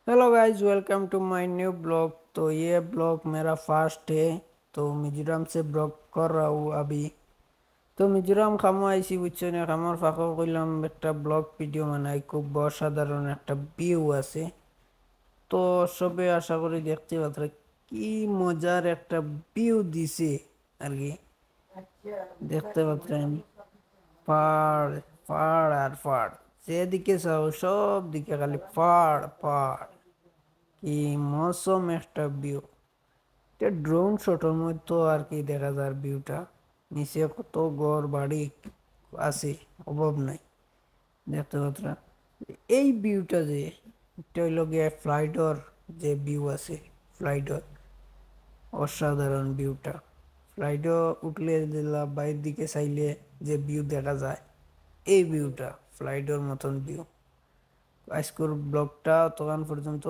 Hello guys, welcome to my new blog. तो ये blog मेरा फर्स्ट है। तो मिजोरम से ब्लॉग कर रहा हूँ अभी। তো মিজোরাম খামো আইসি বুঝছো না, খামোর ফাঁকো কইলাম একটা ব্লগ ভিডিও বানাই, খুব অসাধারণ একটা ভিউ আছে। তো সবে আশা করি দেখতে পাত্র কি মজার একটা ভিউ দিছে আর কি। দেখতে পাচ্ছেন পাহাড়, পাহাড় আর পাহাড়, যেদিকে চাও সব দিকে খালি পাহাড় পাহাড়। কি মৌসুম একটা ভিউ। এটা ড্রোন শটের মধ্যে আর কি দেখা যায় ভিউটা। নিচে কত ঘর বাড়ি আছে, অভাব নাই। দেখতে পাচ্ছেন এই ভিউটা যে, এটা হইল গিয়ে ফ্লাইটর যে ভিউ আছে, ফ্লাইটর অসাধারণ ভিউটা। ফ্লাইটও উঠলে দিলা বাইরের দিকে চাইলে যে ভিউ দেখা যায়, এই ভিউটা ফ্লাইটর মতন ভিউ। আজকের ব্লগটা তখন পর্যন্ত।